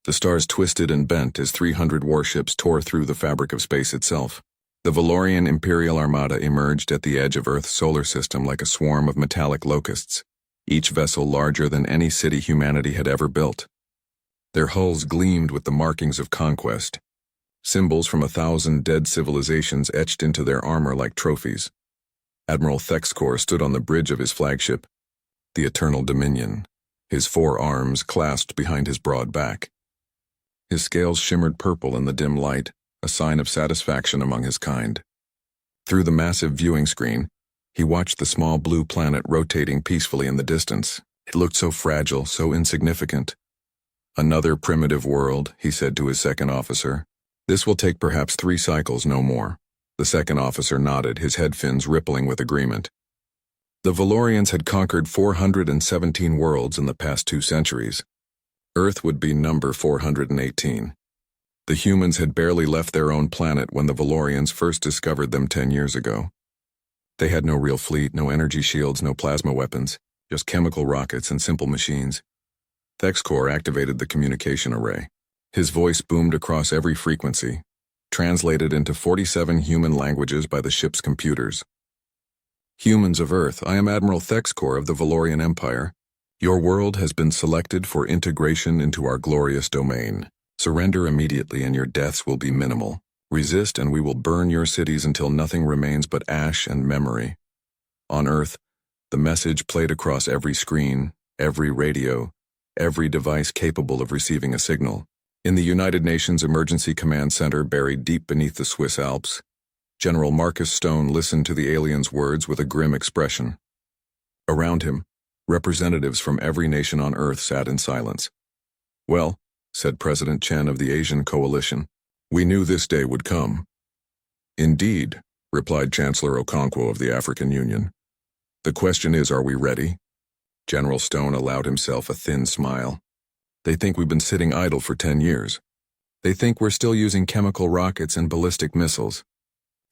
The stars twisted and bent as 300 warships tore through the fabric of space itself. The Valorian Imperial Armada emerged at the edge of Earth's solar system like a swarm of metallic locusts, each vessel larger than any city humanity had ever built. Their hulls gleamed with the markings of conquest, symbols from 1,000 dead civilizations etched into their armor like trophies. Admiral Thexkor stood on the bridge of his flagship, the Eternal Dominion, his 4 arms clasped behind his broad back. His scales shimmered purple in the dim light, a sign of satisfaction among his kind. Through the massive viewing screen, he watched the small blue planet rotating peacefully in the distance. It looked so fragile, so insignificant. "Another primitive world," he said to his second officer. "This will take perhaps 3 cycles, no more." The second officer nodded, his head fins rippling with agreement. The Valorians had conquered 417 worlds in the past 2 centuries. Earth would be number 418. The humans had barely left their own planet when the Valorians first discovered them 10 years ago. They had no real fleet, no energy shields, no plasma weapons, just chemical rockets and simple machines. Thexkor activated the communication array. His voice boomed across every frequency, translated into 47 human languages by the ship's computers. "Humans of Earth, I am Admiral Thexkor of the Valorian Empire. Your world has been selected for integration into our glorious domain. Surrender immediately and your deaths will be minimal. Resist and we will burn your cities until nothing remains but ash and memory." On Earth, the message played across every screen, every radio, every device capable of receiving a signal. In the United Nations Emergency Command Center buried deep beneath the Swiss Alps, General Marcus Stone listened to the alien's words with a grim expression. Around him, representatives from every nation on Earth sat in silence. "Well," said President Chen of the Asian Coalition, "we knew this day would come." "Indeed," replied Chancellor Okonkwo of the African Union. "The question is, are we ready?" General Stone allowed himself a thin smile. "They think we've been sitting idle for 10 years. They think we're still using chemical rockets and ballistic missiles.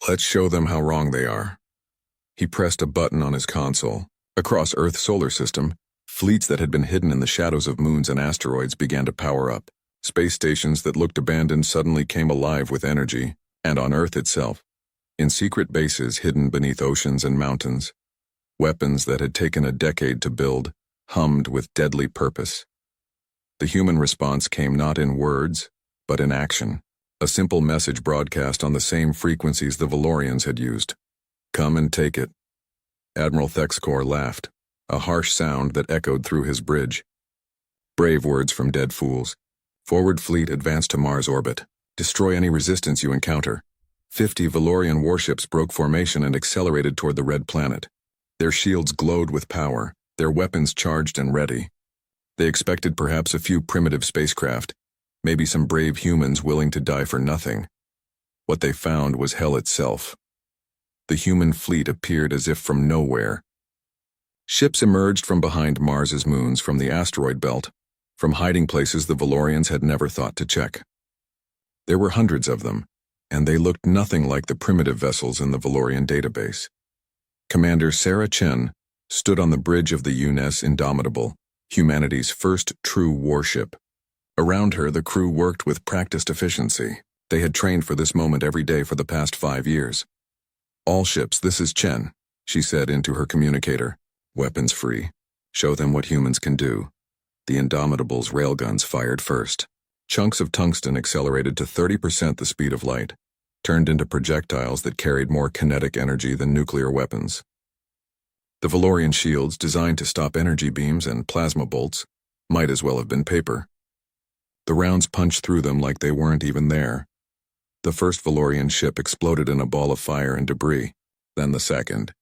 Let's show them how wrong they are." He pressed a button on his console. Across Earth's solar system, fleets that had been hidden in the shadows of moons and asteroids began to power up. Space stations that looked abandoned suddenly came alive with energy, and on Earth itself, in secret bases hidden beneath oceans and mountains, weapons that had taken a decade to build hummed with deadly purpose. The human response came not in words, but in action. A simple message broadcast on the same frequencies the Valorians had used. "Come and take it." Admiral Thexkor laughed, a harsh sound that echoed through his bridge. "Brave words from dead fools. Forward fleet, advance to Mars orbit. Destroy any resistance you encounter." 50 Valorian warships broke formation and accelerated toward the red planet. Their shields glowed with power, their weapons charged and ready. They expected perhaps a few primitive spacecraft, maybe some brave humans willing to die for nothing. What they found was hell itself. The human fleet appeared as if from nowhere. Ships emerged from behind Mars's moons, from the asteroid belt, from hiding places the Valorians had never thought to check. There were hundreds of them, and they looked nothing like the primitive vessels in the Valorian database. Commander Sarah Chen stood on the bridge of the UNES Indomitable, humanity's first true warship. Around her, the crew worked with practiced efficiency. They had trained for this moment every day for the past 5 years. "All ships, this is Chen," she said into her communicator. "Weapons free. Show them what humans can do." The Indomitable's railguns fired first. Chunks of tungsten accelerated to 30% the speed of light, turned into projectiles that carried more kinetic energy than nuclear weapons. The Valorian shields, designed to stop energy beams and plasma bolts, might as well have been paper. The rounds punched through them like they weren't even there. The first Valorian ship exploded in a ball of fire and debris, then the second.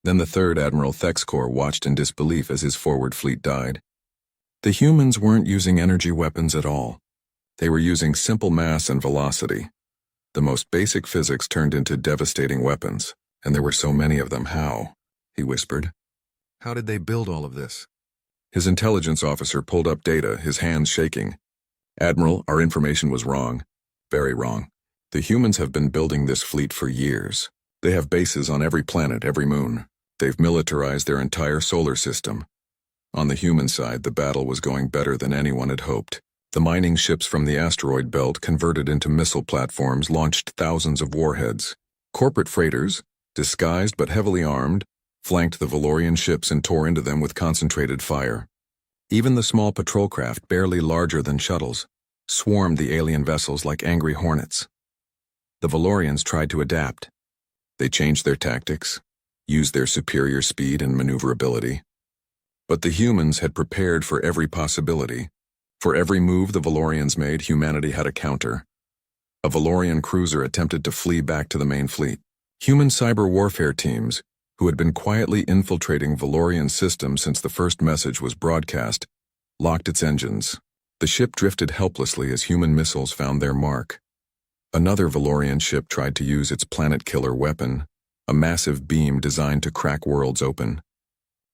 Then the third. Admiral Thexkor watched in disbelief as his forward fleet died. The humans weren't using energy weapons at all. They were using simple mass and velocity. The most basic physics turned into devastating weapons, and there were so many of them. "How?" he whispered. "How did they build all of this?" His intelligence officer pulled up data, his hands shaking. "Admiral, our information was wrong. Very wrong. The humans have been building this fleet for years. They have bases on every planet, every moon. They've militarized their entire solar system. On the human side, the battle was going better than anyone had hoped. The mining ships from the asteroid belt converted into missile platforms launched thousands of warheads. Corporate freighters, disguised but heavily armed, flanked the Valorian ships and tore into them with concentrated fire. Even the small patrol craft, barely larger than shuttles, swarmed the alien vessels like angry hornets. The Valorians tried to adapt. They changed their tactics, used their superior speed and maneuverability. But the humans had prepared for every possibility. For every move the Valorians made, humanity had a counter. A Valorian cruiser attempted to flee back to the main fleet. Human cyber warfare teams, who had been quietly infiltrating Valorian systems since the first message was broadcast, locked its engines. The ship drifted helplessly as human missiles found their mark. Another Valorian ship tried to use its planet-killer weapon, a massive beam designed to crack worlds open.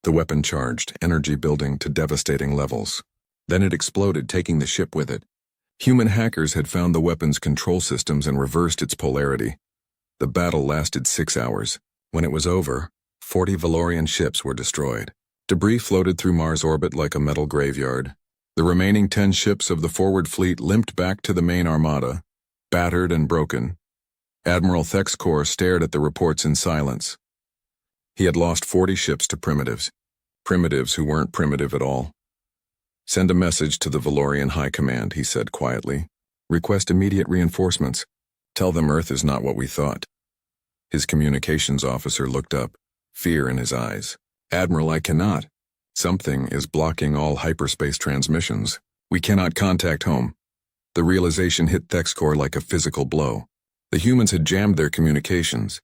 The weapon charged, energy building to devastating levels. Then it exploded, taking the ship with it. Human hackers had found the weapon's control systems and reversed its polarity. The battle lasted 6 hours. When it was over, 40 Valorian ships were destroyed. Debris floated through Mars' orbit like a metal graveyard. The remaining 10 ships of the forward fleet limped back to the main armada, battered and broken. Admiral Thexkor stared at the reports in silence. He had lost 40 ships to primitives who weren't primitive at all. "Send a message to the Valorian High Command," he said quietly. "Request immediate reinforcements. Tell them Earth is not what we thought." His communications officer looked up, fear in his eyes. "Admiral, I cannot. Something is blocking all hyperspace transmissions. We cannot contact home." The realization hit Thexkor like a physical blow. The humans had jammed their communications.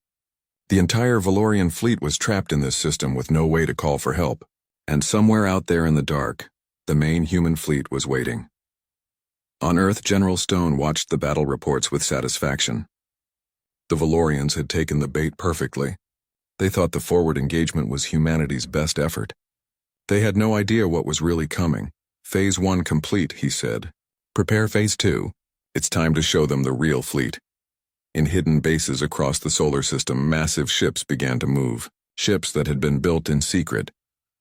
The entire Valorian fleet was trapped in this system with no way to call for help. And somewhere out there in the dark, the main human fleet was waiting. On Earth, General Stone watched the battle reports with satisfaction. The Valorians had taken the bait perfectly. They thought the forward engagement was humanity's best effort. They had no idea what was really coming. "Phase 1 complete," he said. "Prepare Phase 2. It's time to show them the real fleet." In hidden bases across the solar system, massive ships began to move. Ships that had been built in secret,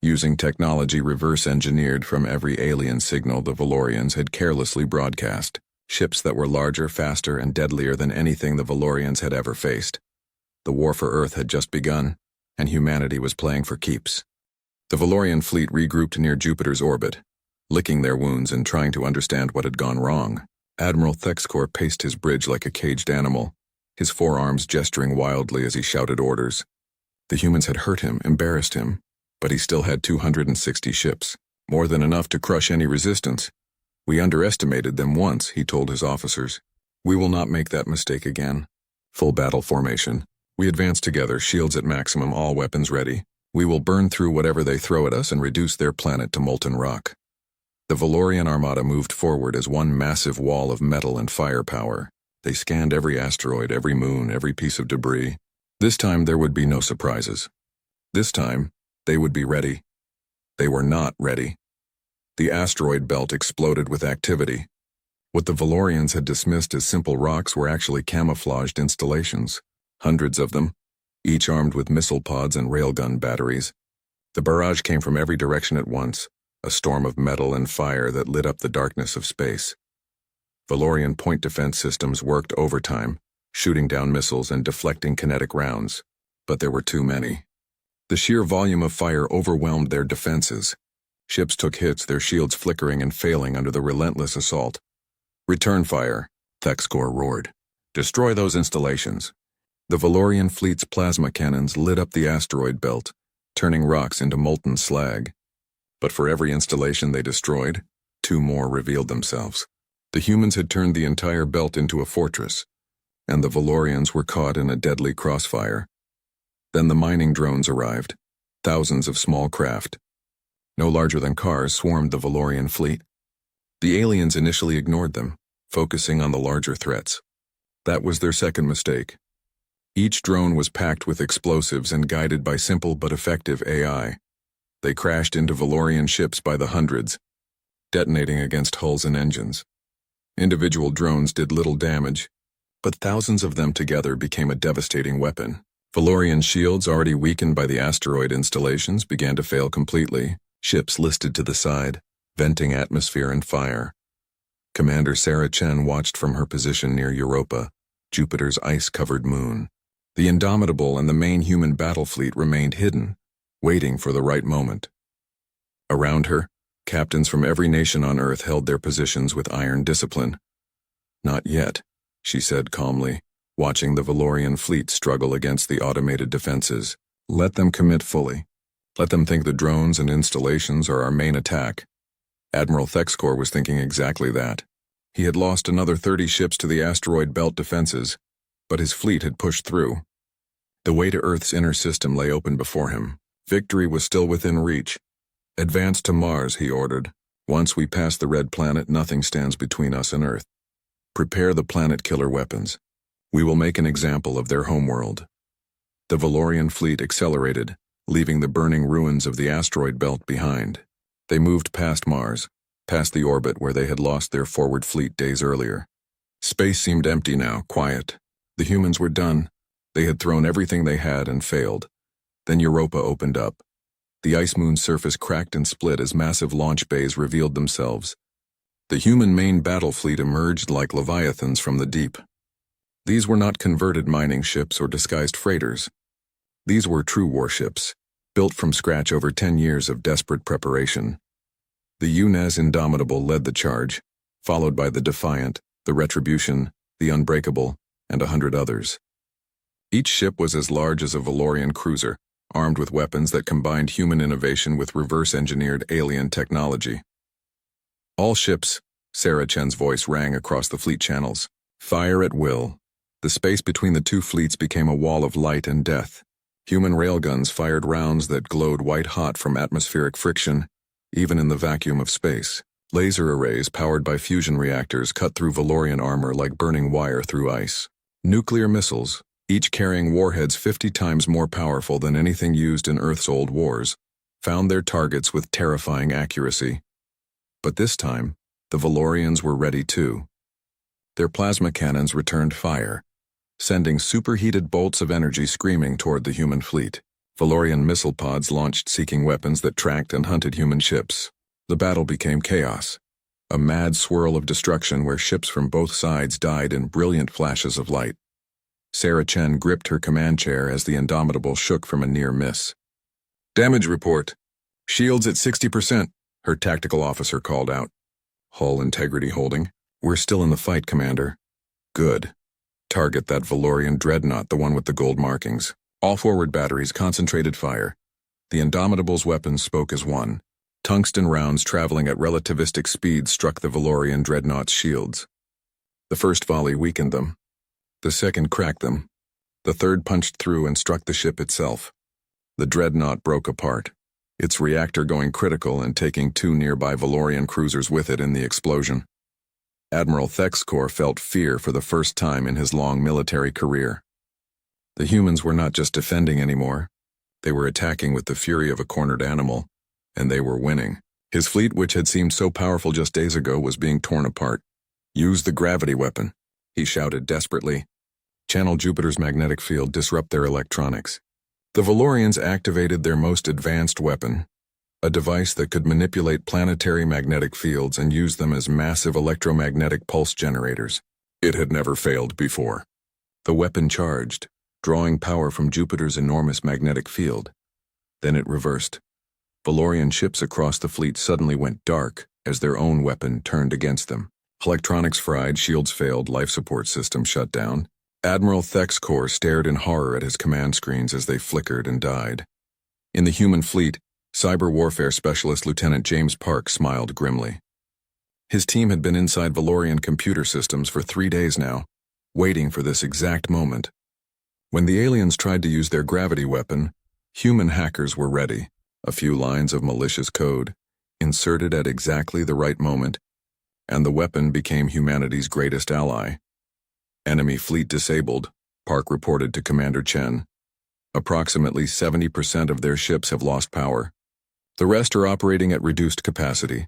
using technology reverse-engineered from every alien signal the Valorians had carelessly broadcast. Ships that were larger, faster, and deadlier than anything the Valorians had ever faced. The war for Earth had just begun, and humanity was playing for keeps. The Valorian fleet regrouped near Jupiter's orbit, licking their wounds and trying to understand what had gone wrong. Admiral Thexkor paced his bridge like a caged animal, his forearms gesturing wildly as he shouted orders. The humans had hurt him, embarrassed him, but he still had 260 ships, more than enough to crush any resistance. "We underestimated them once," he told his officers. "We will not make that mistake again." Full battle formation. We advance together, shields at maximum, all weapons ready. We will burn through whatever they throw at us and reduce their planet to molten rock. The Valorian Armada moved forward as one massive wall of metal and firepower. They scanned every asteroid, every moon, every piece of debris. This time there would be no surprises. This time, they would be ready. They were not ready. The asteroid belt exploded with activity. What the Valorians had dismissed as simple rocks were actually camouflaged installations. Hundreds of them, each armed with missile pods and railgun batteries. The barrage came from every direction at once, a storm of metal and fire that lit up the darkness of space. Valorian point defense systems worked overtime, shooting down missiles and deflecting kinetic rounds, but there were too many. The sheer volume of fire overwhelmed their defenses. Ships took hits, their shields flickering and failing under the relentless assault. "Return fire," Thexkor roared. "Destroy those installations." The Valorian fleet's plasma cannons lit up the asteroid belt, turning rocks into molten slag. But for every installation they destroyed, 2 more revealed themselves. The humans had turned the entire belt into a fortress, and the Valorians were caught in a deadly crossfire. Then the mining drones arrived, thousands of small craft. No larger than cars swarmed the Valorian fleet. The aliens initially ignored them, focusing on the larger threats. That was their second mistake. Each drone was packed with explosives and guided by simple but effective AI. They crashed into Valorian ships by the hundreds, detonating against hulls and engines. Individual drones did little damage, but thousands of them together became a devastating weapon. Valorian shields, already weakened by the asteroid installations, began to fail completely. Ships listed to the side, venting atmosphere and fire. Commander Sarah Chen watched from her position near Europa, Jupiter's ice-covered moon. The Indomitable and the main human battle fleet remained hidden, waiting for the right moment. Around her, captains from every nation on Earth held their positions with iron discipline. "Not yet," she said calmly, watching the Valorian fleet struggle against the automated defenses. "Let them commit fully. Let them think the drones and installations are our main attack." Admiral Thexkor was thinking exactly that. He had lost another 30 ships to the asteroid belt defenses, but his fleet had pushed through. The way to Earth's inner system lay open before him. Victory was still within reach. "Advance to Mars," he ordered. "Once we pass the red planet, nothing stands between us and Earth. Prepare the planet-killer weapons. We will make an example of their homeworld." The Valorian fleet accelerated, leaving the burning ruins of the asteroid belt behind. They moved past Mars, past the orbit where they had lost their forward fleet days earlier. Space seemed empty now, quiet. The humans were done. They had thrown everything they had and failed. Then Europa opened up. The ice moon surface cracked and split as massive launch bays revealed themselves. The human main battle fleet emerged like leviathans from the deep. These were not converted mining ships or disguised freighters. These were true warships, built from scratch over 10 years of desperate preparation. The UNES Indomitable led the charge, followed by the Defiant, the Retribution, the Unbreakable, and 100 others. Each ship was as large as a Valorian cruiser, armed with weapons that combined human innovation with reverse-engineered alien technology. "All ships," Sarah Chen's voice rang across the fleet channels. "Fire at will." The space between the two fleets became a wall of light and death. Human railguns fired rounds that glowed white-hot from atmospheric friction, even in the vacuum of space. Laser arrays powered by fusion reactors cut through Valorian armor like burning wire through ice. Nuclear missiles, each carrying warheads 50 times more powerful than anything used in Earth's old wars, found their targets with terrifying accuracy. But this time, the Valorians were ready too. Their plasma cannons returned fire, sending superheated bolts of energy screaming toward the human fleet. Valorian missile pods launched seeking weapons that tracked and hunted human ships. The battle became chaos, a mad swirl of destruction where ships from both sides died in brilliant flashes of light. Sarah Chen gripped her command chair as the Indomitable shook from a near miss. "Damage report. Shields at 60%, her tactical officer called out. "Hull integrity holding. We're still in the fight, Commander." "Good. Target that Valorian dreadnought, the one with the gold markings. All forward batteries concentrated fire." The Indomitable's weapons spoke as one. Tungsten rounds traveling at relativistic speed struck the Valorian dreadnought's shields. The first volley weakened them. The second cracked them. The third punched through and struck the ship itself. The dreadnought broke apart, its reactor going critical and taking 2 nearby Valorian cruisers with it in the explosion. Admiral Thexkor felt fear for the first time in his long military career. The humans were not just defending anymore. They were attacking with the fury of a cornered animal, and they were winning. His fleet, which had seemed so powerful just days ago, was being torn apart. "Use the gravity weapon," he shouted desperately. "Channel Jupiter's magnetic field, disrupt their electronics." The Valorians activated their most advanced weapon, a device that could manipulate planetary magnetic fields and use them as massive electromagnetic pulse generators. It had never failed before. The weapon charged, drawing power from Jupiter's enormous magnetic field. Then it reversed. Valorian ships across the fleet suddenly went dark as their own weapon turned against them. Electronics fried, shields failed, life support systems shut down. Admiral Thexkor stared in horror at his command screens as they flickered and died. In the human fleet, cyber warfare specialist Lieutenant James Park smiled grimly. His team had been inside Valorian computer systems for 3 days now, waiting for this exact moment. When the aliens tried to use their gravity weapon, human hackers were ready. A few lines of malicious code, inserted at exactly the right moment, and the weapon became humanity's greatest ally. "Enemy fleet disabled," Park reported to Commander Chen. "Approximately 70% of their ships have lost power. The rest are operating at reduced capacity."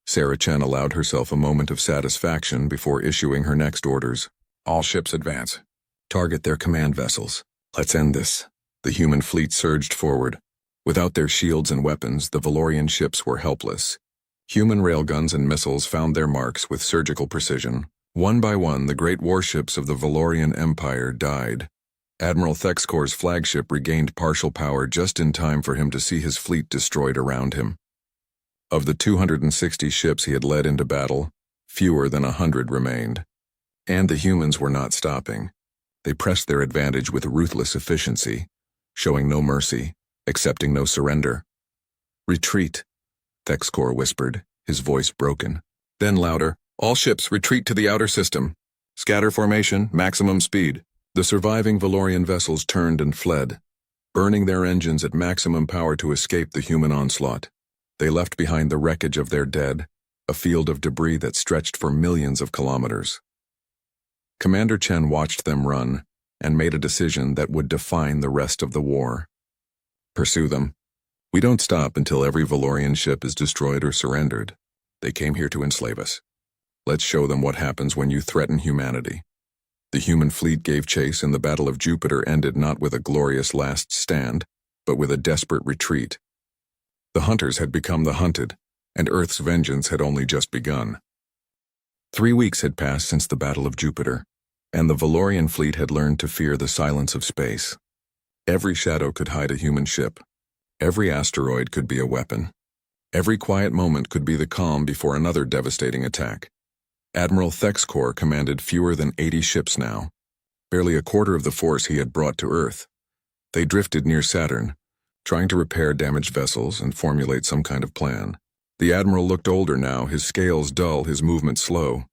Sarah Chen allowed herself a moment of satisfaction before issuing her next orders. "All ships advance. Target their command vessels. Let's end this." The human fleet surged forward. Without their shields and weapons, the Valorian ships were helpless. Human railguns and missiles found their marks with surgical precision. One by one, the great warships of the Valorian Empire died. Admiral Thexcor's flagship regained partial power just in time for him to see his fleet destroyed around him. Of the 260 ships he had led into battle, fewer than 100 remained. And the humans were not stopping. They pressed their advantage with ruthless efficiency, showing no mercy, accepting no surrender. "Retreat," Thexcor whispered, his voice broken. Then louder, "All ships retreat to the outer system. Scatter formation, maximum speed." The surviving Valorian vessels turned and fled, burning their engines at maximum power to escape the human onslaught. They left behind the wreckage of their dead, a field of debris that stretched for millions of kilometers. Commander Chen watched them run and made a decision that would define the rest of the war. "Pursue them. We don't stop until every Valorian ship is destroyed or surrendered. They came here to enslave us. Let's show them what happens when you threaten humanity." The human fleet gave chase, and the Battle of Jupiter ended not with a glorious last stand, but with a desperate retreat. The hunters had become the hunted, and Earth's vengeance had only just begun. 3 weeks had passed since the Battle of Jupiter, and the Valorian fleet had learned to fear the silence of space. Every shadow could hide a human ship. Every asteroid could be a weapon. Every quiet moment could be the calm before another devastating attack. Admiral Thexcor commanded fewer than 80 ships now, barely a quarter of the force he had brought to Earth. They drifted near Saturn, trying to repair damaged vessels and formulate some kind of plan. The admiral looked older now, his scales dull, his movement slow.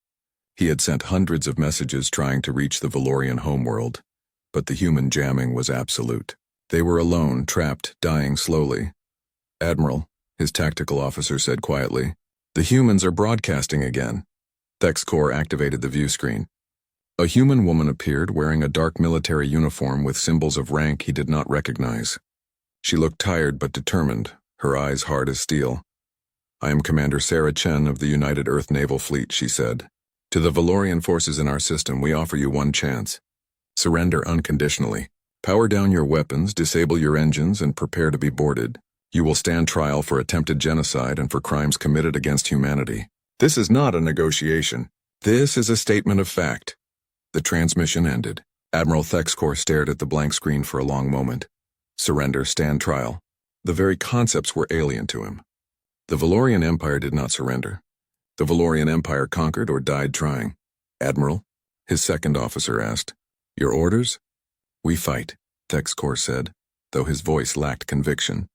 He had sent hundreds of messages trying to reach the Valorian homeworld, but the human jamming was absolute. They were alone, trapped, dying slowly. "Admiral," his tactical officer said quietly, "the humans are broadcasting again." Thexcor activated the view screen. A human woman appeared wearing a dark military uniform with symbols of rank he did not recognize. She looked tired but determined, her eyes hard as steel. "I am Commander Sarah Chen of the United Earth Naval Fleet," she said. "To the Valorian forces in our system, we offer you one chance. Surrender unconditionally. Power down your weapons, disable your engines, and prepare to be boarded. You will stand trial for attempted genocide and for crimes committed against humanity. This is not a negotiation. This is a statement of fact." The transmission ended. Admiral Thexcor stared at the blank screen for a long moment. Surrender, stand trial. The very concepts were alien to him. The Valorian Empire did not surrender. The Valorian Empire conquered or died trying. "Admiral," his second officer asked, "your orders?" "We fight," Thexcor said, though his voice lacked conviction.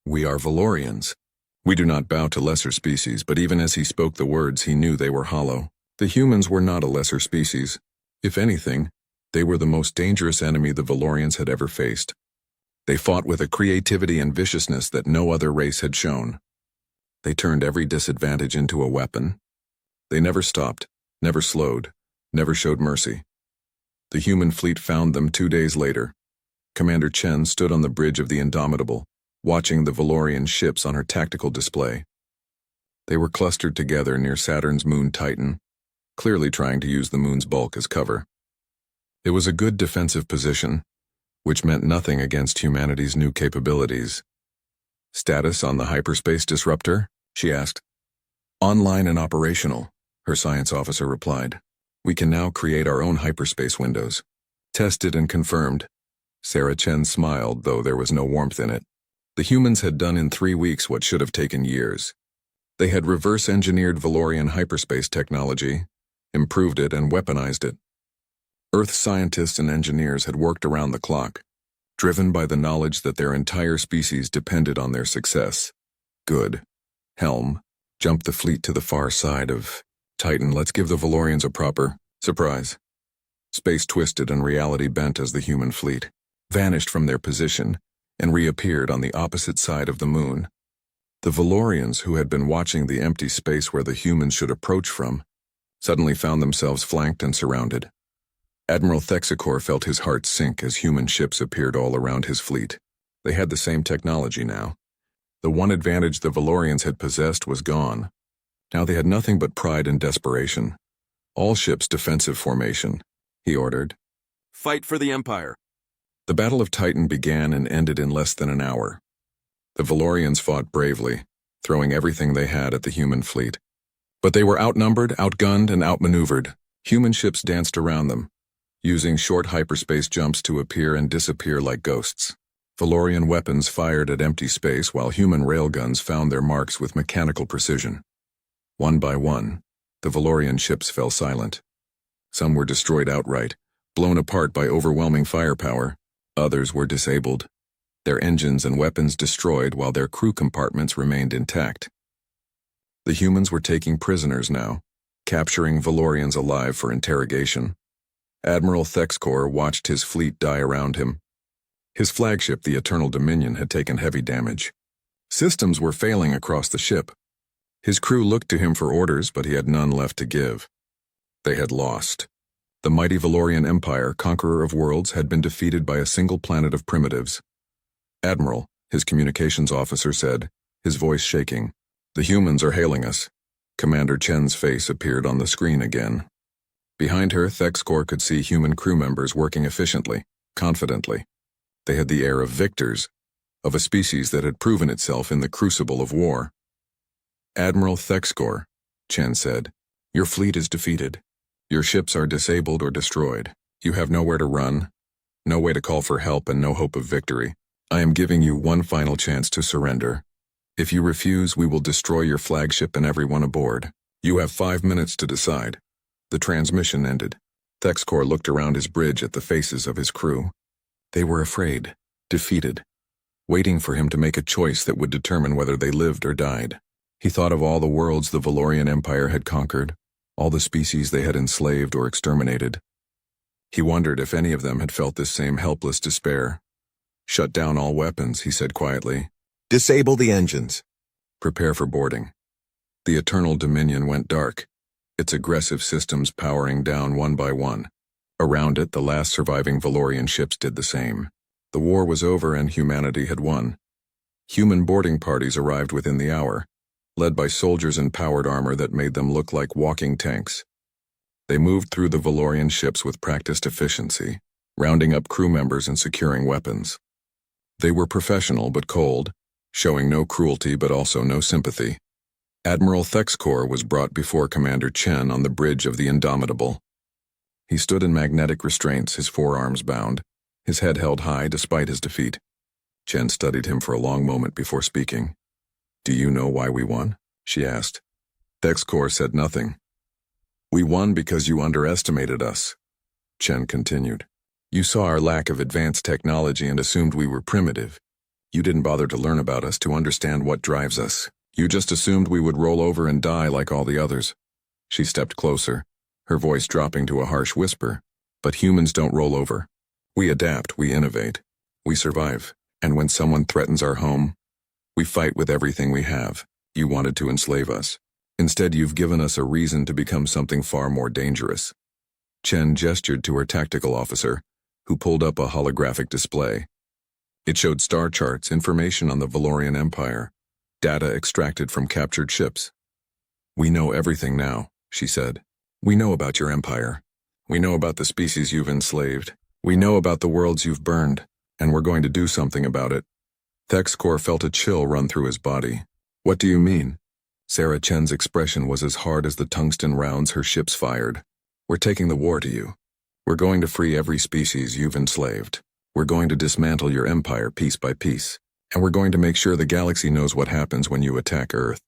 "We are Valorians. We do not bow to lesser species," but even as he spoke the words, he knew they were hollow. The humans were not a lesser species. If anything, they were the most dangerous enemy the Valorians had ever faced. They fought with a creativity and viciousness that no other race had shown. They turned every disadvantage into a weapon. They never stopped, never slowed, never showed mercy. The human fleet found them 2 days later. Commander Chen stood on the bridge of the Indomitable, watching the Valorian ships on her tactical display. They were clustered together near Saturn's moon Titan, clearly trying to use the moon's bulk as cover. It was a good defensive position, which meant nothing against humanity's new capabilities. "Status on the hyperspace disruptor?" she asked. "Online and operational," her science officer replied. "We can now create our own hyperspace windows." "Tested and confirmed." Sarah Chen smiled, though there was no warmth in it. The humans had done in 3 weeks what should have taken years. They had reverse-engineered Valorian hyperspace technology, improved it, and weaponized it. Earth scientists and engineers had worked around the clock, driven by the knowledge that their entire species depended on their success. "Good. Helm, jump the fleet to the far side of Titan. Let's give the Valorians a proper surprise." Space twisted and reality bent as the human fleet vanished from their position and reappeared on the opposite side of the moon. The Valorians, who had been watching the empty space where the humans should approach from, suddenly found themselves flanked and surrounded. Admiral Thexcor felt his heart sink as human ships appeared all around his fleet. They had the same technology now. The one advantage the Valorians had possessed was gone. Now they had nothing but pride and desperation. "All ships defensive formation," he ordered. "Fight for the Empire." The Battle of Titan began and ended in less than an hour. The Valorians fought bravely, throwing everything they had at the human fleet. But they were outnumbered, outgunned, and outmaneuvered. Human ships danced around them, using short hyperspace jumps to appear and disappear like ghosts. Valorian weapons fired at empty space while human railguns found their marks with mechanical precision. One by one, the Valorian ships fell silent. Some were destroyed outright, blown apart by overwhelming firepower. Others were disabled, their engines and weapons destroyed while their crew compartments remained intact. The humans were taking prisoners now, capturing Valorians alive for interrogation. Admiral Thexkor watched his fleet die around him. His flagship, the Eternal Dominion, had taken heavy damage. Systems were failing across the ship. His crew looked to him for orders, but he had none left to give. They had lost. The mighty Valorian Empire, conqueror of worlds, had been defeated by a single planet of primitives. Admiral, his communications officer said, his voice shaking, "The humans are hailing us." Commander Chen's face appeared on the screen again. Behind her, Thexkor could see human crew members working efficiently, confidently. They had the air of victors, of a species that had proven itself in the crucible of war. "Admiral Thexkor," Chen said, "your fleet is defeated. Your ships are disabled or destroyed. You have nowhere to run, no way to call for help, and no hope of victory. I am giving you one final chance to surrender. If you refuse, we will destroy your flagship and everyone aboard. You have 5 minutes to decide." The transmission ended. Thexkor looked around his bridge at the faces of his crew. They were afraid, defeated, waiting for him to make a choice that would determine whether they lived or died. He thought of all the worlds the Valorian Empire had conquered, all the species they had enslaved or exterminated. He wondered if any of them had felt this same helpless despair. "Shut down all weapons," he said quietly. "Disable the engines. Prepare for boarding." The Eternal Dominion went dark, its aggressive systems powering down one by one. Around it, the last surviving Valorian ships did the same. The war was over and humanity had won. Human boarding parties arrived within the hour, led by soldiers in powered armor that made them look like walking tanks. They moved through the Valorian ships with practiced efficiency, rounding up crew members and securing weapons. They were professional but cold, showing no cruelty but also no sympathy. Admiral Thexkor was brought before Commander Chen on the bridge of the Indomitable. He stood in magnetic restraints, his forearms bound, his head held high despite his defeat. Chen studied him for a long moment before speaking. "Do you know why we won?" she asked. Thexkor said nothing. "We won because you underestimated us," Chen continued. "You saw our lack of advanced technology and assumed we were primitive. You didn't bother to learn about us to understand what drives us. You just assumed we would roll over and die like all the others." She stepped closer, her voice dropping to a harsh whisper. "But humans don't roll over. We adapt, we innovate, we survive, and when someone threatens our home, we fight with everything we have. You wanted to enslave us. Instead, you've given us a reason to become something far more dangerous." Chen gestured to her tactical officer, who pulled up a holographic display. It showed star charts, information on the Valorian Empire, data extracted from captured ships. "We know everything now," she said. "We know about your empire. We know about the species you've enslaved. We know about the worlds you've burned, and we're going to do something about it." Thexkor felt a chill run through his body. "What do you mean?" Sarah Chen's expression was as hard as the tungsten rounds her ships fired. "We're taking the war to you. We're going to free every species you've enslaved. We're going to dismantle your empire piece by piece. And we're going to make sure the galaxy knows what happens when you attack Earth."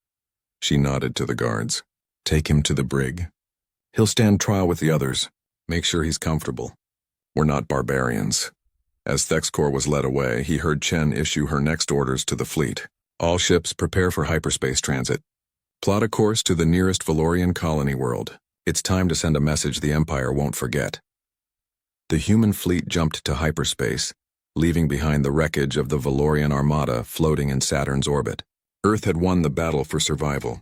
She nodded to the guards. "Take him to the brig. He'll stand trial with the others. Make sure he's comfortable. We're not barbarians." As Thexkor was led away, he heard Chen issue her next orders to the fleet. "All ships prepare for hyperspace transit. Plot a course to the nearest Valorian colony world. It's time to send a message the Empire won't forget." The human fleet jumped to hyperspace, leaving behind the wreckage of the Imperial Armada floating in Saturn's orbit. Earth had won the battle for survival.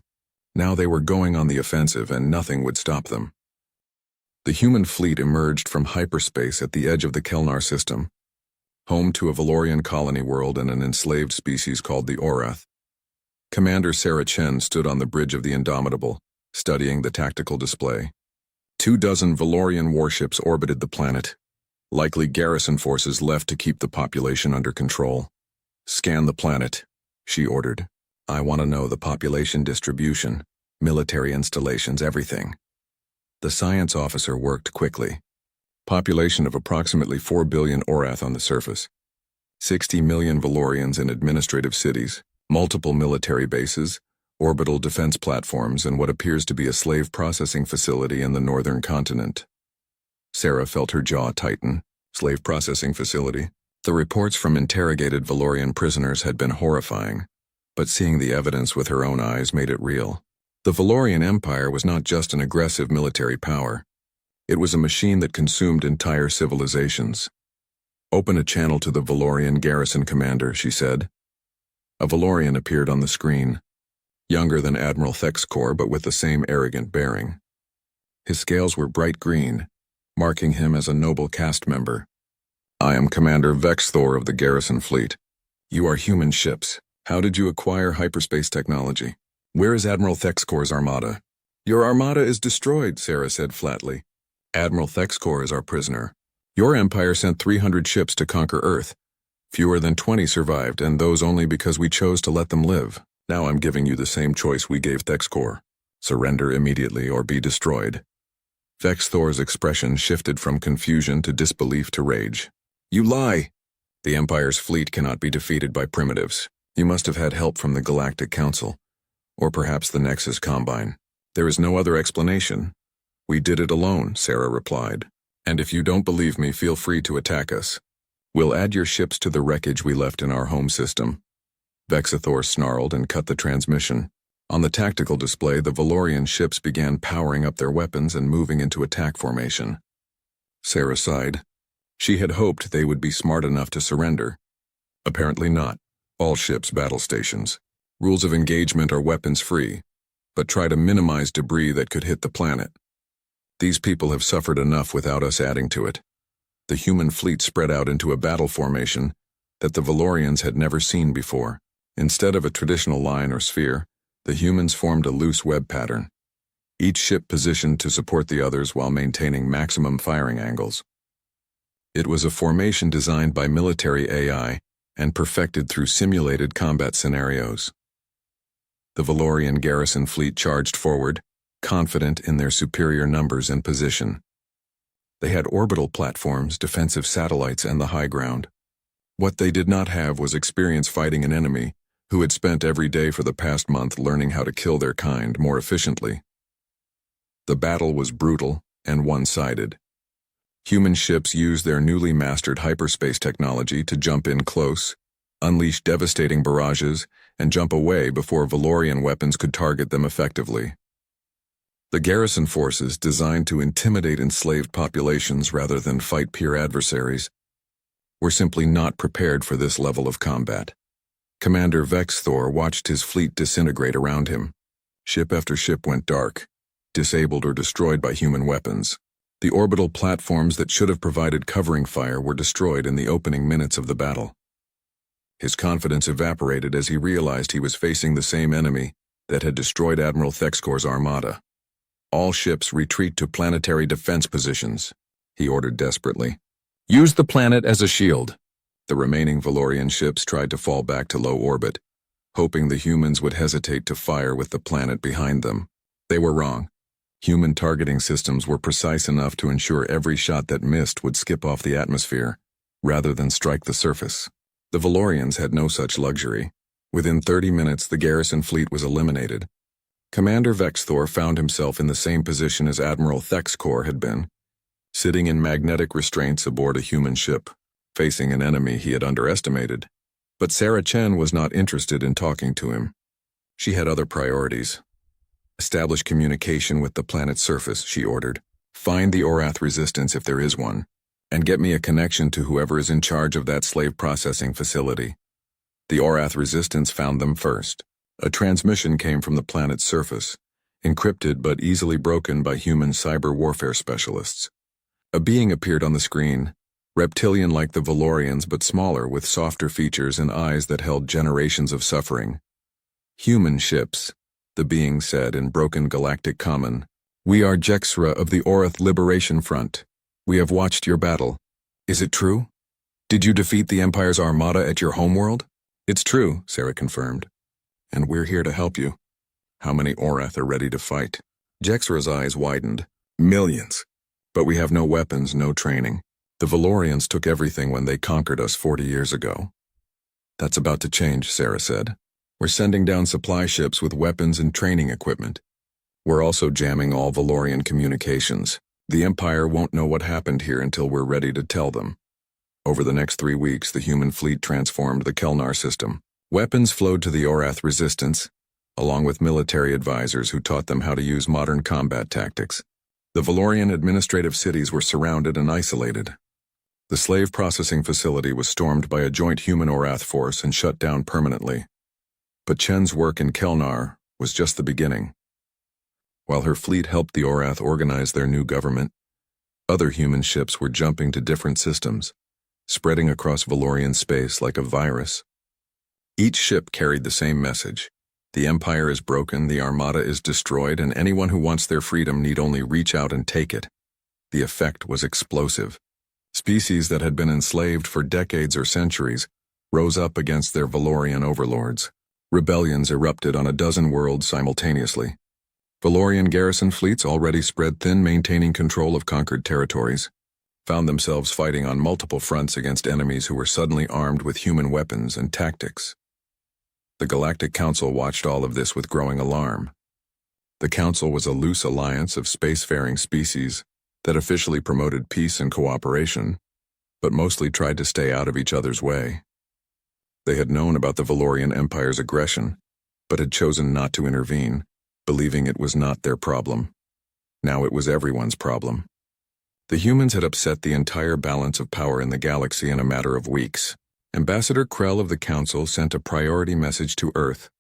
Now they were going on the offensive and nothing would stop them. The human fleet emerged from hyperspace at the edge of the Kelnar system, home to a Valorian colony world and an enslaved species called the Orath. Commander Sarah Chen stood on the bridge of the Indomitable, studying the tactical display. 24 Valorian warships orbited the planet, likely garrison forces left to keep the population under control. "Scan the planet," she ordered. I want to know the population distribution, military installations, everything. The science officer worked quickly. Population of approximately 4 billion Orath on the surface. 60 million Valorians in administrative cities, multiple military bases, orbital defense platforms, and what appears to be a slave processing facility in the northern continent. Sarah felt her jaw tighten. Slave processing facility. The reports from interrogated Valorian prisoners had been horrifying, but seeing the evidence with her own eyes made it real. The Valorian Empire was not just an aggressive military power. It was a machine that consumed entire civilizations. "Open a channel to the Valorian garrison commander," she said. A Valorian appeared on the screen, younger than Admiral Thexkor but with the same arrogant bearing. His scales were bright green, marking him as a noble caste member. "I am Commander Vexthor of the garrison fleet. You are human ships. How did you acquire hyperspace technology? Where is Admiral Thexkor's armada?" "Your armada is destroyed," Sarah said flatly. "Admiral Thexkor is our prisoner. Your empire sent 300 ships to conquer Earth. Fewer than 20 survived, and those only because we chose to let them live. Now I'm giving you the same choice we gave Thexkor. Surrender immediately or be destroyed." Vexthor's expression shifted from confusion to disbelief to rage. "You lie! The Empire's fleet cannot be defeated by primitives. You must have had help from the Galactic Council, or perhaps the Nexus Combine. There is no other explanation." "We did it alone," Sarah replied. "And if you don't believe me, feel free to attack us. We'll add your ships to the wreckage we left in our home system." Vexthor snarled and cut the transmission. On the tactical display, the Valorian ships began powering up their weapons and moving into attack formation. Sarah sighed. She had hoped they would be smart enough to surrender. Apparently not. All ships battle stations. Rules of engagement are weapons-free, but try to minimize debris that could hit the planet. These people have suffered enough without us adding to it. The human fleet spread out into a battle formation that the Valorians had never seen before. Instead of a traditional line or sphere, the humans formed a loose web pattern, each ship positioned to support the others while maintaining maximum firing angles. It was a formation designed by military AI and perfected through simulated combat scenarios. The Valorian garrison fleet charged forward, confident in their superior numbers and position. They had orbital platforms, defensive satellites, and the high ground. What they did not have was experience fighting an enemy who had spent every day for the past month learning how to kill their kind more efficiently. The battle was brutal and one-sided. Human ships used their newly mastered hyperspace technology to jump in close, unleash devastating barrages, and jump away before Valorian weapons could target them effectively. The garrison forces, designed to intimidate enslaved populations rather than fight peer adversaries, were simply not prepared for this level of combat. Commander Vexthor watched his fleet disintegrate around him. Ship after ship went dark, disabled or destroyed by human weapons. The orbital platforms that should have provided covering fire were destroyed in the opening minutes of the battle. His confidence evaporated as he realized he was facing the same enemy that had destroyed Admiral Thexkor's armada. "All ships retreat to planetary defense positions," he ordered desperately. "Use the planet as a shield." The remaining Valorian ships tried to fall back to low orbit, hoping the humans would hesitate to fire with the planet behind them. They were wrong. Human targeting systems were precise enough to ensure every shot that missed would skip off the atmosphere, rather than strike the surface. The Valorians had no such luxury. Within 30 minutes, the garrison fleet was eliminated. Commander Vexthor found himself in the same position as Admiral Thexkor had been, sitting in magnetic restraints aboard a human ship, facing an enemy he had underestimated. But Sarah Chen was not interested in talking to him. She had other priorities. "Establish communication with the planet's surface," she ordered. "Find the Orath resistance if there is one, and get me a connection to whoever is in charge of that slave processing facility." The Orath resistance found them first. A transmission came from the planet's surface, encrypted but easily broken by human cyber warfare specialists. A being appeared on the screen, reptilian like the Valorians but smaller, with softer features and eyes that held generations of suffering. "Human ships," the being said in broken galactic common. "We are Jexra of the Orath Liberation Front. We have watched your battle. Is it true? Did you defeat the Empire's armada at your homeworld?" "It's true," Sarah confirmed. And we're here to help you. How many Orath are ready to fight? Jexra's eyes widened. Millions. But we have no weapons, no training. The Valorians took everything when they conquered us 40 years ago. That's about to change, Sarah said. We're sending down supply ships with weapons and training equipment. We're also jamming all Valorian communications. The Empire won't know what happened here until we're ready to tell them. Over the next 3 weeks, the human fleet transformed the Kelnar system. Weapons flowed to the Orath resistance, along with military advisors who taught them how to use modern combat tactics. The Valorian administrative cities were surrounded and isolated. The slave processing facility was stormed by a joint human Orath force and shut down permanently. But Chen's work in Kelnar was just the beginning. While her fleet helped the Orath organize their new government, other human ships were jumping to different systems, spreading across Valorian space like a virus. Each ship carried the same message. The Empire is broken, the Armada is destroyed, and anyone who wants their freedom need only reach out and take it. The effect was explosive. Species that had been enslaved for decades or centuries rose up against their Valorian overlords. Rebellions erupted on a dozen worlds simultaneously. Valorian garrison fleets, already spread thin, maintaining control of conquered territories, found themselves fighting on multiple fronts against enemies who were suddenly armed with human weapons and tactics. The Galactic Council watched all of this with growing alarm. The Council was a loose alliance of spacefaring species that officially promoted peace and cooperation, but mostly tried to stay out of each other's way. They had known about the Valorian Empire's aggression, but had chosen not to intervene, believing it was not their problem. Now it was everyone's problem. The humans had upset the entire balance of power in the galaxy in a matter of weeks. Ambassador Krell of the Council sent a priority message to Earth,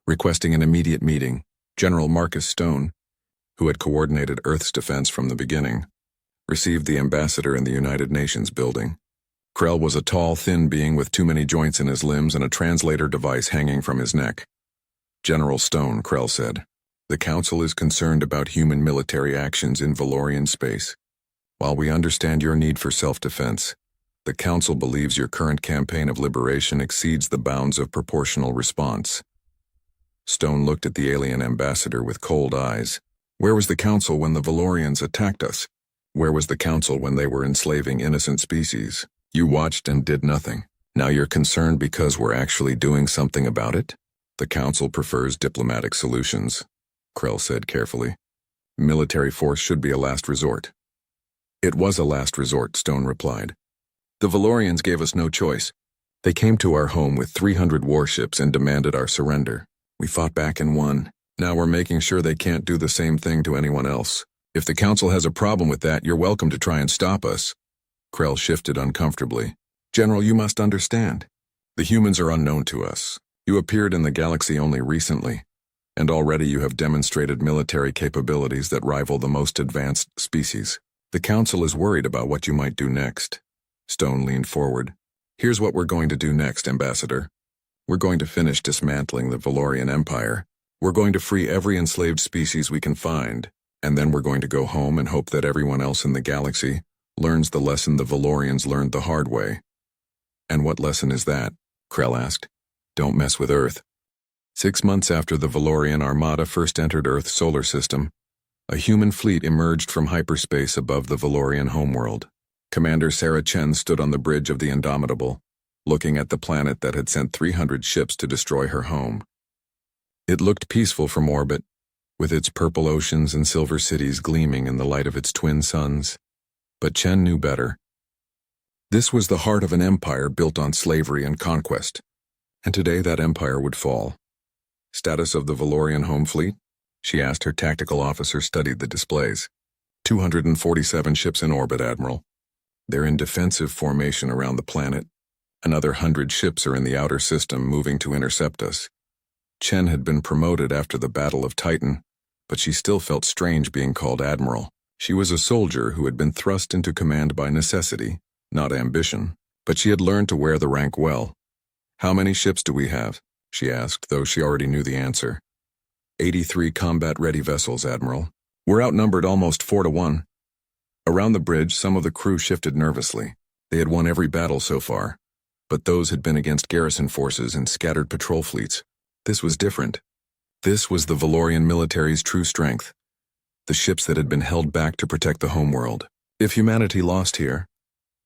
requesting an immediate meeting. General Marcus Stone, who had coordinated Earth's defense from the beginning, received the ambassador in the United Nations building. Krell was a tall, thin being with too many joints in his limbs and a translator device hanging from his neck. General Stone, Krell said, the Council is concerned about human military actions in Valorian space. While we understand your need for self-defense, the Council believes your current campaign of liberation exceeds the bounds of proportional response. Stone looked at the alien ambassador with cold eyes. Where was the Council when the Valorians attacked us? Where was the Council when they were enslaving innocent species? You watched and did nothing. Now you're concerned because we're actually doing something about it? The Council prefers diplomatic solutions, Krell said carefully. Military force should be a last resort. It was a last resort, Stone replied. The Valorians gave us no choice. They came to our home with 300 warships and demanded our surrender. We fought back and won. Now we're making sure they can't do the same thing to anyone else. If the Council has a problem with that, you're welcome to try and stop us. Krell shifted uncomfortably. General, you must understand. The humans are unknown to us. You appeared in the galaxy only recently, and already you have demonstrated military capabilities that rival the most advanced species. The Council is worried about what you might do next. Stone leaned forward. Here's what we're going to do next, Ambassador. We're going to finish dismantling the Valorian Empire. We're going to free every enslaved species we can find, and then we're going to go home and hope that everyone else in the galaxy learns the lesson the Valorians learned the hard way. And what lesson is that? Krell asked. Don't mess with Earth. 6 months after the Valorian Armada first entered Earth's solar system, a human fleet emerged from hyperspace above the Valorian homeworld. Commander Sarah Chen stood on the bridge of the Indomitable, looking at the planet that had sent 300 ships to destroy her home. It looked peaceful from orbit, with its purple oceans and silver cities gleaming in the light of its twin suns. But Chen knew better. This was the heart of an empire built on slavery and conquest, and today that empire would fall. Status of the Valorian home fleet? She asked. Her tactical officer studied the displays. 247 ships in orbit, Admiral. They're in defensive formation around the planet. Another 100 ships are in the outer system moving to intercept us. Chen had been promoted after the Battle of Titan, but she still felt strange being called Admiral. She was a soldier who had been thrust into command by necessity, not ambition, but she had learned to wear the rank well. How many ships do we have? She asked, though she already knew the answer. 83 combat-ready vessels, Admiral. We're outnumbered almost 4-1. Around the bridge, some of the crew shifted nervously. They had won every battle so far, but those had been against garrison forces and scattered patrol fleets. This was different. This was the Valorian military's true strength. The ships that had been held back to protect the homeworld. If humanity lost here,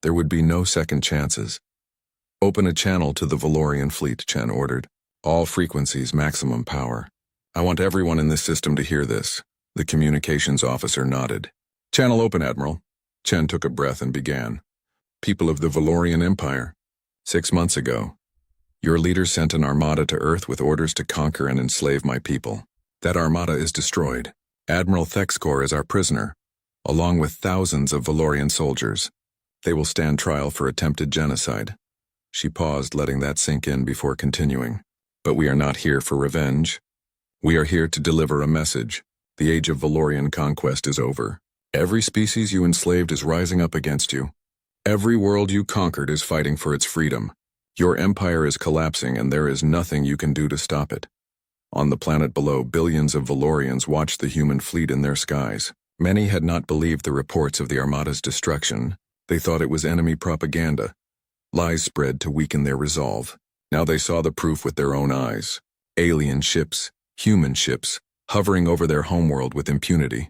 there would be no second chances. Open a channel to the Valorian fleet, Chen ordered. All frequencies, maximum power. I want everyone in this system to hear this. The communications officer nodded. Channel open, Admiral. Chen took a breath and began. People of the Valorian Empire. 6 months ago, your leader sent an armada to Earth with orders to conquer and enslave my people. That armada is destroyed. Admiral Thexkor is our prisoner, along with thousands of Valorian soldiers. They will stand trial for attempted genocide. She paused, letting that sink in before continuing. But we are not here for revenge. We are here to deliver a message. The age of Valorian conquest is over. Every species you enslaved is rising up against you. Every world you conquered is fighting for its freedom. Your empire is collapsing and there is nothing you can do to stop it. On the planet below, billions of Valorians watched the human fleet in their skies. Many had not believed the reports of the Armada's destruction. They thought it was enemy propaganda. Lies spread to weaken their resolve. Now they saw the proof with their own eyes. Alien ships, human ships, hovering over their homeworld with impunity.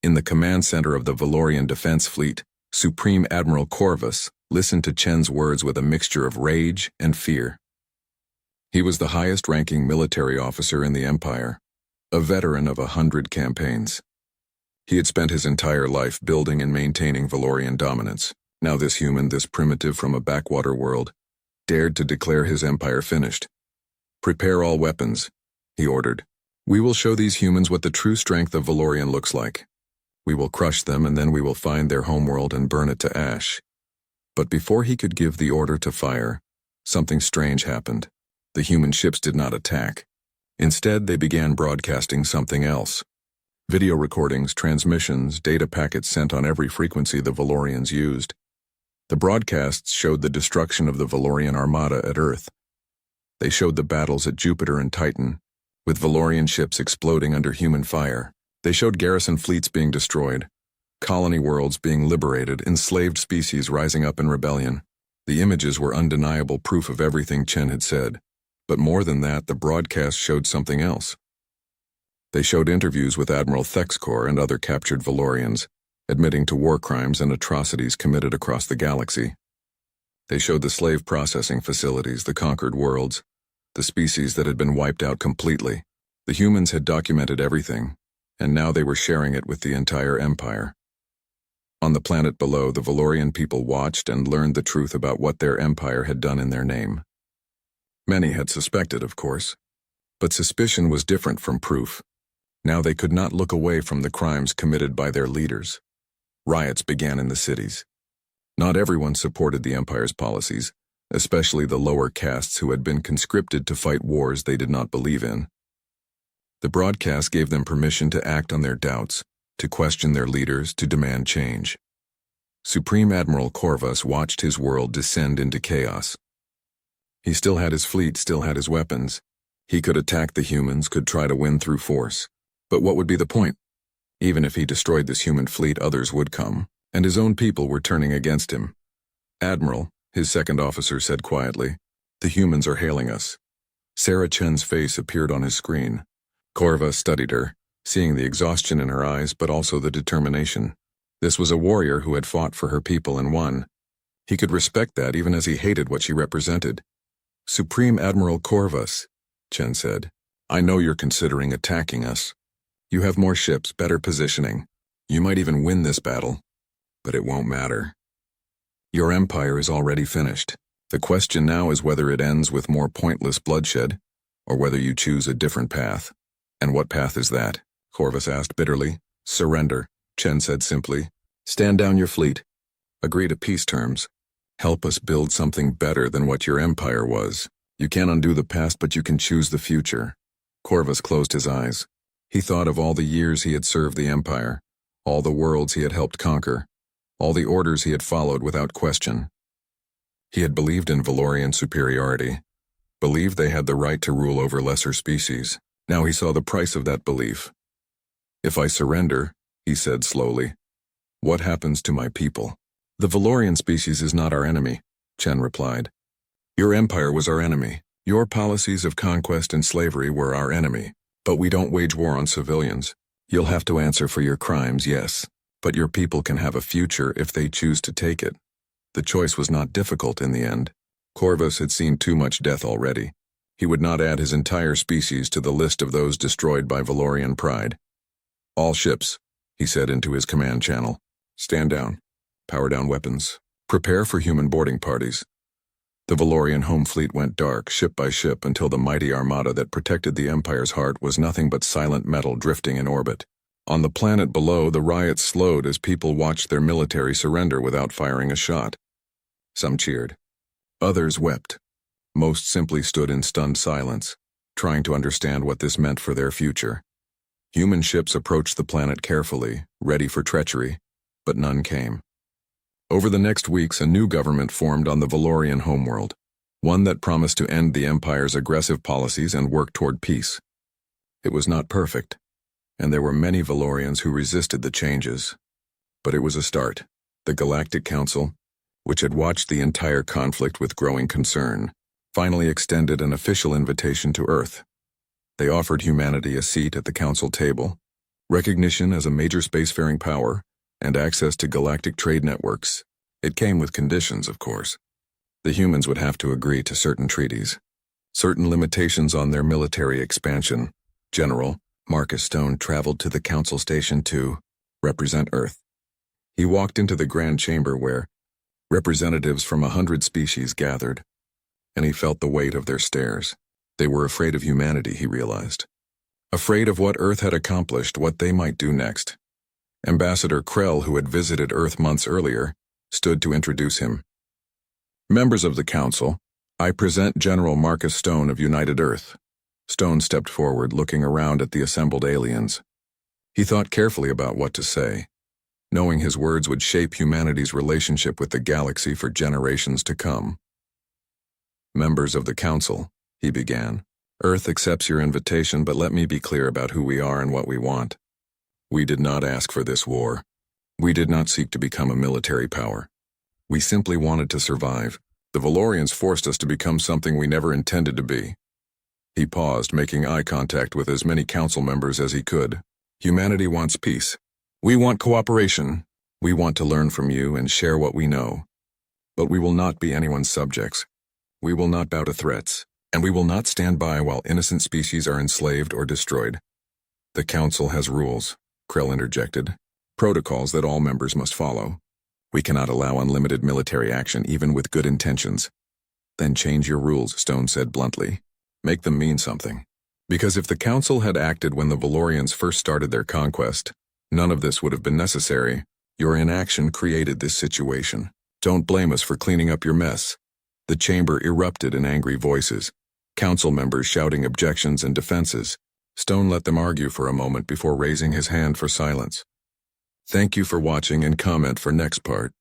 In the command center of the Valorian Defense Fleet, Supreme Admiral Corvus listened to Chen's words with a mixture of rage and fear. He was the highest-ranking military officer in the Empire, a veteran of 100 campaigns. He had spent his entire life building and maintaining Valorian dominance. Now this human, this primitive from a backwater world, dared to declare his empire finished. Prepare all weapons, he ordered. We will show these humans what the true strength of Valorian looks like. We will crush them and then we will find their homeworld and burn it to ash. But before he could give the order to fire, something strange happened. The human ships did not attack. Instead, they began broadcasting something else. Video recordings, transmissions, data packets sent on every frequency the Valorians used. The broadcasts showed the destruction of the Valorian Armada at Earth. They showed the battles at Jupiter and Titan, with Valorian ships exploding under human fire. They showed garrison fleets being destroyed, colony worlds being liberated, enslaved species rising up in rebellion. The images were undeniable proof of everything Chen had said. But more than that, the broadcast showed something else. They showed interviews with Admiral Thexkor and other captured Valorians, admitting to war crimes and atrocities committed across the galaxy. They showed the slave processing facilities, the conquered worlds, the species that had been wiped out completely. The humans had documented everything, and now they were sharing it with the entire empire. On the planet below, the Valorian people watched and learned the truth about what their empire had done in their name. Many had suspected, of course, but suspicion was different from proof. Now they could not look away from the crimes committed by their leaders. Riots began in the cities. Not everyone supported the Empire's policies, especially the lower castes who had been conscripted to fight wars they did not believe in. The broadcast gave them permission to act on their doubts, to question their leaders, to demand change. Supreme Admiral Corvus watched his world descend into chaos. He still had his fleet, still had his weapons. He could attack the humans, could try to win through force. But what would be the point? Even if he destroyed this human fleet, others would come, and his own people were turning against him. Admiral, his second officer said quietly, the humans are hailing us. Sarah Chen's face appeared on his screen. Corvus studied her, seeing the exhaustion in her eyes but also the determination. This was a warrior who had fought for her people and won. He could respect that even as he hated what she represented. Supreme Admiral Corvus, Chen said, I know you're considering attacking us. You have more ships, better positioning. You might even win this battle, but it won't matter. Your empire is already finished. The question now is whether it ends with more pointless bloodshed, or whether you choose a different path. And what path is that? Corvus asked bitterly. Surrender, Chen said simply. Stand down your fleet. Agree to peace terms. Help us build something better than what your empire was. You can't undo the past, but you can choose the future. Corvus closed his eyes. He thought of all the years he had served the empire, all the worlds he had helped conquer, all the orders he had followed without question. He had believed in Valorian superiority, believed they had the right to rule over lesser species. Now he saw the price of that belief. If I surrender, he said slowly, what happens to my people? The Valorian species is not our enemy, Chen replied. Your empire was our enemy. Your policies of conquest and slavery were our enemy, but we don't wage war on civilians. You'll have to answer for your crimes, yes, but your people can have a future if they choose to take it. The choice was not difficult in the end. Corvus had seen too much death already. He would not add his entire species to the list of those destroyed by Valorian pride. All ships, he said into his command channel. Stand down. Power down weapons. Prepare for human boarding parties. The Valorian home fleet went dark, ship by ship, until the mighty armada that protected the Empire's heart was nothing but silent metal drifting in orbit. On the planet below, the riots slowed as people watched their military surrender without firing a shot. Some cheered. Others wept. Most simply stood in stunned silence, trying to understand what this meant for their future. Human ships approached the planet carefully, ready for treachery, but none came. Over the next weeks, a new government formed on the Valorian homeworld, one that promised to end the Empire's aggressive policies and work toward peace. It was not perfect, and there were many Valorians who resisted the changes. But it was a start. The Galactic Council, which had watched the entire conflict with growing concern, finally extended an official invitation to Earth. They offered humanity a seat at the Council table, recognition as a major spacefaring power, and access to galactic trade networks. It came with conditions, of course. The humans would have to agree to certain treaties, certain limitations on their military expansion. General Marcus Stone traveled to the Council station to represent Earth. He walked into the grand chamber where representatives from 100 species gathered, and he felt the weight of their stares. They were afraid of humanity, he realized. Afraid of what Earth had accomplished, what they might do next. Ambassador Krell, who had visited Earth months earlier, stood to introduce him. Members of the Council, I present General Marcus Stone of United Earth. Stone stepped forward, looking around at the assembled aliens. He thought carefully about what to say, knowing his words would shape humanity's relationship with the galaxy for generations to come. Members of the Council, he began. Earth accepts your invitation, but let me be clear about who we are and what we want. We did not ask for this war. We did not seek to become a military power. We simply wanted to survive. The Valorians forced us to become something we never intended to be. He paused, making eye contact with as many council members as he could. Humanity wants peace. We want cooperation. We want to learn from you and share what we know. But we will not be anyone's subjects. We will not bow to threats, and we will not stand by while innocent species are enslaved or destroyed. The Council has rules, Krell interjected. Protocols that all members must follow. We cannot allow unlimited military action even with good intentions. Then change your rules, Stone said bluntly. Make them mean something. Because if the Council had acted when the Valorians first started their conquest, none of this would have been necessary. Your inaction created this situation. Don't blame us for cleaning up your mess. The chamber erupted in angry voices, council members shouting objections and defenses. Stone let them argue for a moment before raising his hand for silence. Thank you for watching and comment for next part.